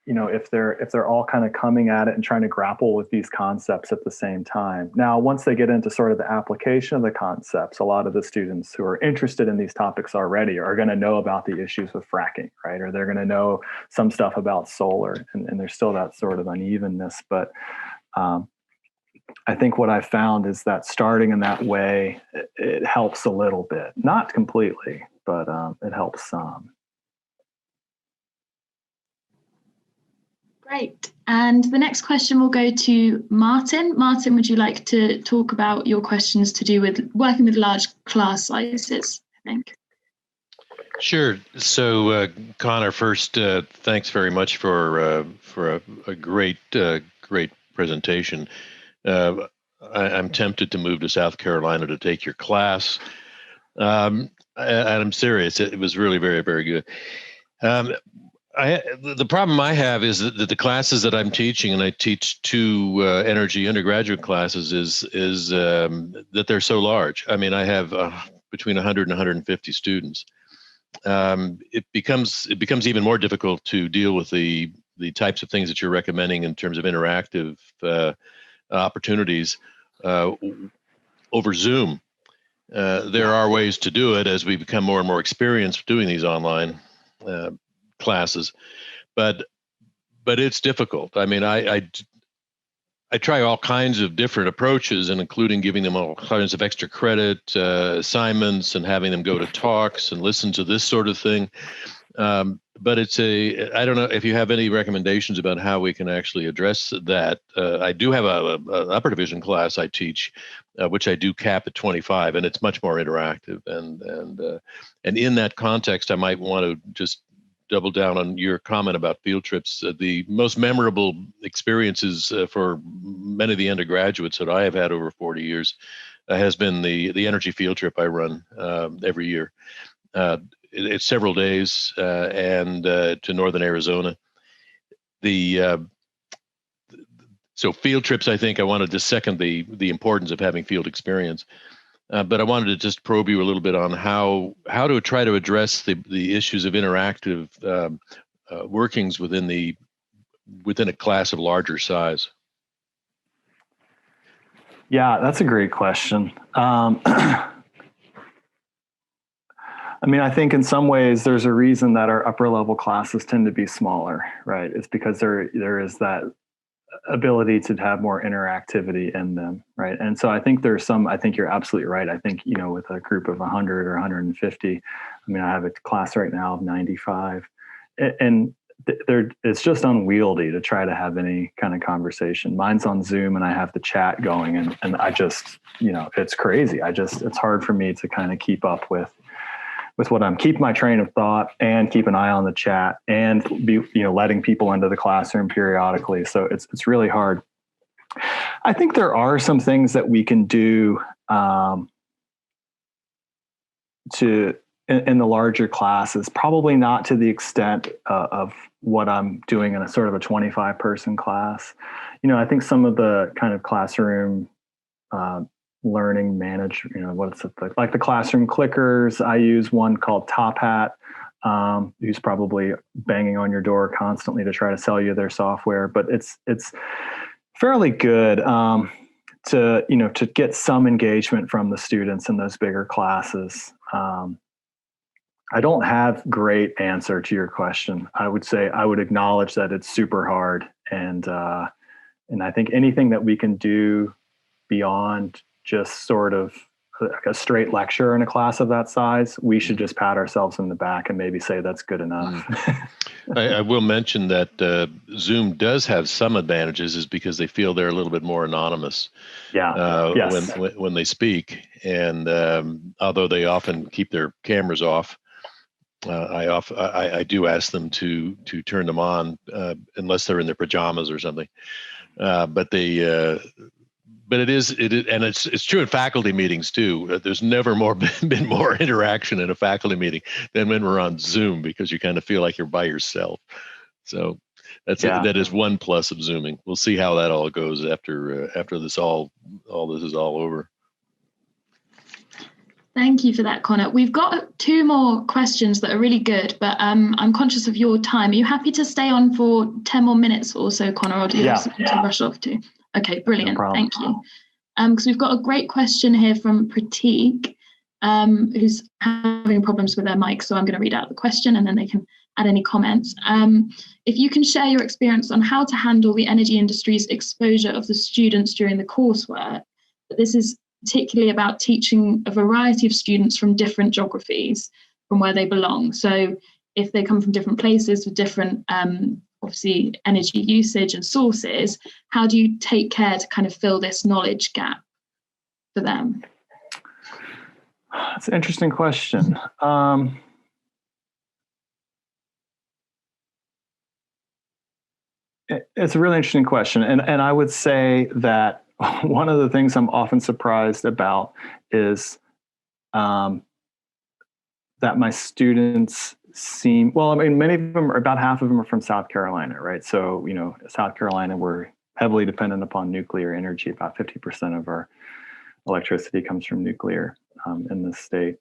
If they're all kind of coming at it and trying to grapple with these concepts at the same time. Now, once they get into sort of the application of the concepts, a lot of the students who are interested in these topics already are going to know about the issues with fracking, right? Or they're going to know some stuff about solar, and there's still that sort of unevenness. But I think what I found is that starting in that way, it helps a little bit, not completely, but it helps some. Great. And the next question will go to Martin. Martin, would you like to talk about your questions to do with working with large class sizes, I think? Sure. So, Connor, first, thanks very much for a great presentation. I'm tempted to move to South Carolina to take your class. And I'm serious. It was really very, very good. The problem I have is that the classes that I'm teaching, and I teach 2 energy undergraduate classes, is that they're so large. I mean, I have between 100 and 150 students. It becomes even more difficult to deal with the types of things that you're recommending in terms of interactive opportunities over Zoom. There are ways to do it as we become more and more experienced doing these online classes, but it's difficult. I mean, I try all kinds of different approaches, and including giving them all kinds of extra credit assignments and having them go to talks and listen to this sort of thing. But I don't know if you have any recommendations about how we can actually address that. I do have an upper division class I teach, which I do cap at 25, and it's much more interactive. And in that context, I might want to just double down on your comment about field trips. The most memorable experiences for many of the undergraduates that I have had over 40 years has been the energy field trip I run every year. It's several days and to northern Arizona. So field trips, I think I wanted to second the importance of having field experience. But I wanted to just probe you a little bit on how to try to address the issues of interactive workings within a class of larger size. Yeah, that's a great question. I mean, I think in some ways there's a reason that our upper level classes tend to be smaller, right? It's because there is that ability to have more interactivity in them, right? And so I think I think you're absolutely right. I think, with a group of 100 or 150, I mean, I have a class right now of 95, and it's just unwieldy to try to have any kind of conversation. Mine's on Zoom and I have the chat going, and I just, it's crazy. It's hard for me to kind of keep up with what keep my train of thought and keep an eye on the chat and be, letting people into the classroom periodically. So it's really hard. I think there are some things that we can do in the larger classes, probably not to the extent of what I'm doing in a sort of a 25 person class. I think some of the kind of classroom learning manage, what's it like the classroom clickers. I use one called Top Hat, who's probably banging on your door constantly to try to sell you their software, but it's fairly good to get some engagement from the students in those bigger classes. I don't have great answer to your question. I would say I would acknowledge that it's super hard, and I think anything that we can do beyond just sort of like a straight lecture in a class of that size, we should just pat ourselves in the back and maybe say that's good enough. I will mention that Zoom does have some advantages, is because they feel they're a little bit more anonymous. Yes. When they speak, and although they often keep their cameras off, I do ask them to turn them on unless they're in their pajamas or something. But it is, and it's true in faculty meetings too. There's never been more interaction in a faculty meeting than when we're on Zoom, because you kind of feel like you're by yourself. So that is one plus of Zooming. We'll see how that all goes after this all this is all over. Thank you for that, Connor. We've got 2 more questions that are really good, but I'm conscious of your time. Are you happy to stay on for 10 more minutes or so, Connor, or do you have something to rush off to? Okay, brilliant. No, thank you. Because we've got a great question here from Pratik, who's having problems with their mic. So I'm going to read out the question and then they can add any comments. If you can share your experience on how to handle the energy industry's exposure of the students during the coursework. This is particularly about teaching a variety of students from different geographies from where they belong. So if they come from different places with different obviously energy usage and sources, how do you take care to kind of fill this knowledge gap for them? That's an interesting question. It's a really interesting question. And I would say that one of the things I'm often surprised about is that my students many of them, about half of them are from South Carolina, right? So, South Carolina, we're heavily dependent upon nuclear energy. About 50% of our electricity comes from nuclear in this state.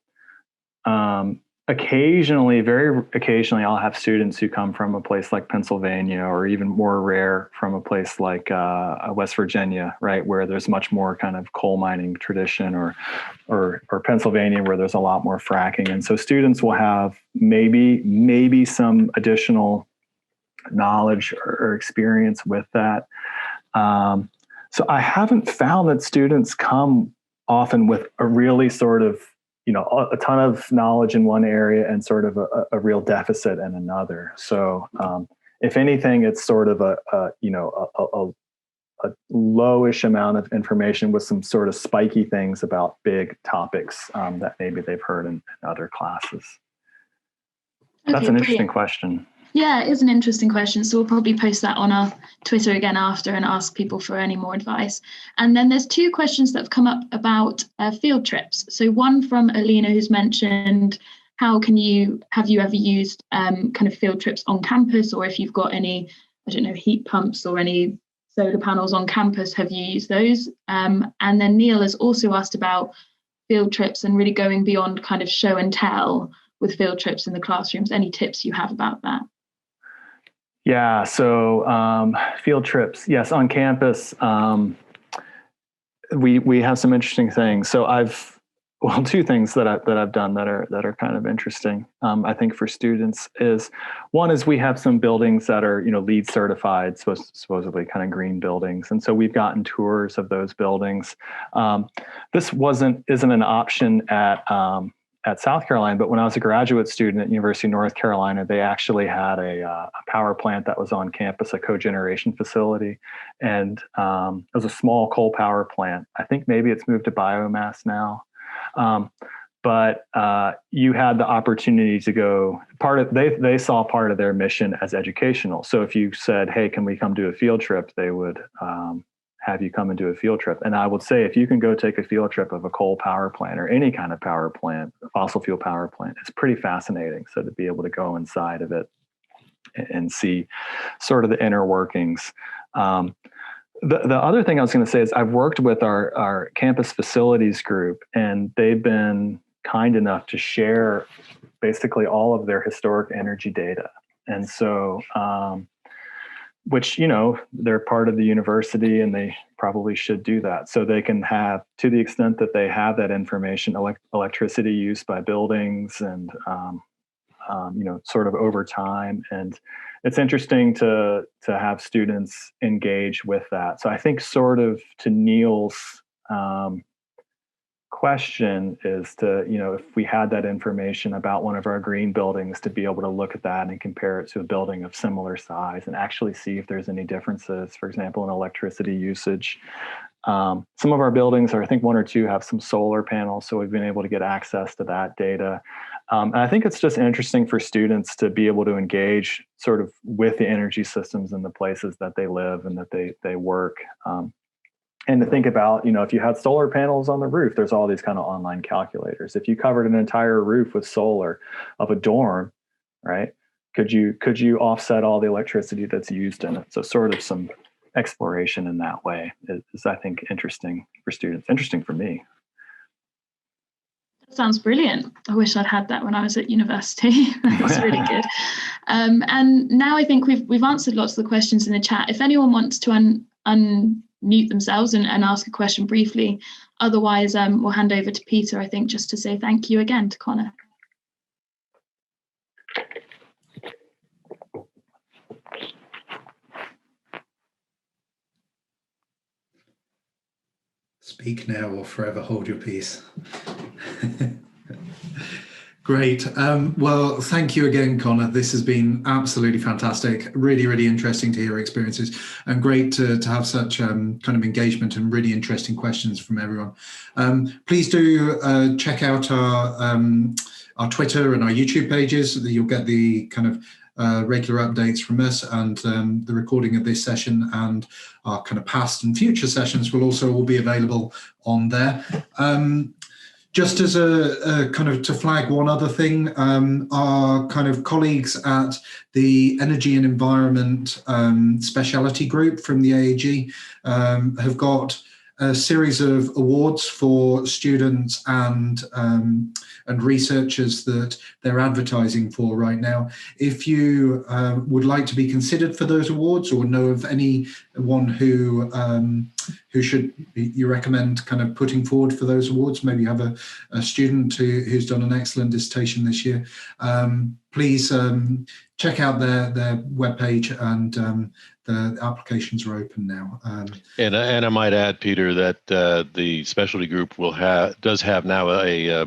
Very occasionally, I'll have students who come from a place like Pennsylvania, or even more rare from a place like West Virginia, right, where there's much more kind of coal mining tradition, or Pennsylvania, where there's a lot more fracking. And so students will have maybe some additional knowledge or experience with that. So I haven't found that students come often with a really sort of a ton of knowledge in one area and sort of a real deficit in another. So if anything, it's sort of a lowish amount of information with some sort of spiky things about big topics that maybe they've heard in other classes. That's an interesting question. Yeah, it is an interesting question. So we'll probably post that on our Twitter again after and ask people for any more advice. And then there's 2 questions that have come up about field trips. So one from Alina, who's mentioned, have you ever used kind of field trips on campus, or if you've got any, I don't know, heat pumps or any solar panels on campus, have you used those? And then Neil has also asked about field trips and really going beyond kind of show and tell with field trips in the classrooms. Any tips you have about that? Yeah, so field trips, yes, on campus, we have some interesting things. So 2 things that I've done that are kind of interesting. I think for students one is we have some buildings that are LEED certified, supposedly kind of green buildings, and so we've gotten tours of those buildings. This isn't an option at South Carolina, but when I was a graduate student at University of North Carolina, they actually had a power plant that was on campus, a cogeneration facility. And it was a small coal power plant. I think maybe it's moved to biomass now. But you had the opportunity to go, they saw part of their mission as educational. So if you said, hey, can we come do a field trip, they would have you come and do a field trip. And I would say, if you can go take a field trip of a coal power plant or any kind of power plant, fossil fuel power plant, it's pretty fascinating. So to be able to go inside of it and see sort of the inner workings. The other thing I was going to say is I've worked with our campus facilities group, and they've been kind enough to share basically all of their historic energy data. And so, which, they're part of the university and they probably should do that. So they can have, to the extent that they have that information, electricity use by buildings and, sort of over time. And it's interesting to have students engage with that. So I think sort of to Neil's question is to, if we had that information about one of our green buildings, to be able to look at that and compare it to a building of similar size and actually see if there's any differences, for example, in electricity usage. Some of our buildings, or I think 1 or 2, have some solar panels, so we've been able to get access to that data. And I think it's just interesting for students to be able to engage sort of with the energy systems in the places that they live and that they work. And to think about, if you had solar panels on the roof, there's all these kind of online calculators. If you covered an entire roof with solar of a dorm, right, could you offset all the electricity that's used in it? So sort of some exploration in that way is I think, interesting for students, interesting for me. That sounds brilliant. I wish I'd had that when I was at university. That was really good. And now I think we've answered lots of the questions in the chat. If anyone wants to unmute themselves and ask a question briefly, otherwise we'll hand over to Peter, I think, just to say thank you again to Connor. Speak now or forever hold your peace. Great. Well, thank you again, Connor. This has been absolutely fantastic. Really, really interesting to hear experiences, and great to have such kind of engagement and really interesting questions from everyone. Please do check out our Twitter and our YouTube pages. You'll get the kind of regular updates from us, and the recording of this session and our kind of past and future sessions will also all be available on there. Just as a kind of to flag one other thing, our kind of colleagues at the Energy and Environment Speciality Group from the AAG have got a series of awards for students and researchers that they're advertising for right now. If you would like to be considered for those awards, or know of anyone who should you recommend kind of putting forward for those awards, maybe you have a student who's done an excellent dissertation this year, please check out their webpage, and the applications are open now. And I might add, Peter, that the specialty group does have now a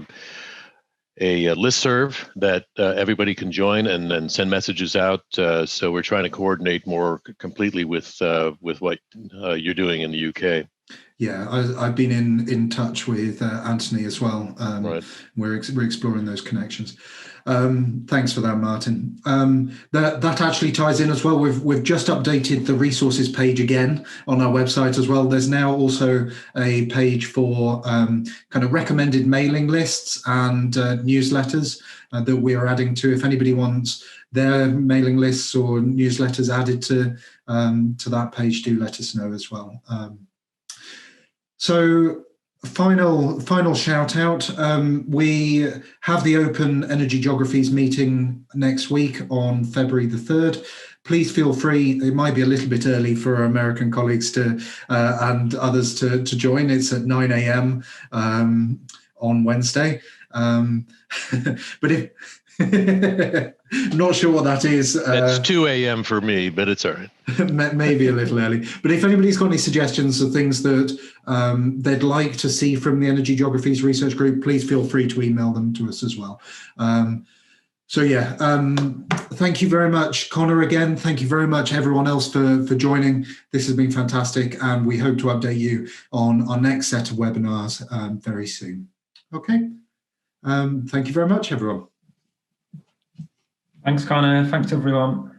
listserv that everybody can join and send messages out. So we're trying to coordinate more completely with what you're doing in the UK. Yeah, I've been in touch with Anthony as well. Right. We're exploring those connections. Thanks for that, Martin. That actually ties in as well. We've just updated the resources page again on our website as well. There's now also a page for kind of recommended mailing lists and newsletters that we are adding to. If anybody wants their mailing lists or newsletters added to that page, do let us know as well. So final shout out. We have the Open Energy Geographies meeting next week on February the 3rd. Please feel free. It might be a little bit early for our American colleagues to and others to join. It's at 9 a.m. On Wednesday. But if not sure what that is. It's 2 a.m. for me, but it's all right. Maybe a little early. But if anybody's got any suggestions of things that they'd like to see from the Energy Geographies Research Group, please feel free to email them to us as well. So yeah, thank you very much, Connor, again. Thank you very much, everyone else, for joining. This has been fantastic, and we hope to update you on our next set of webinars very soon. Okay. Thank you very much, everyone. Thanks, Connor. Thanks, everyone.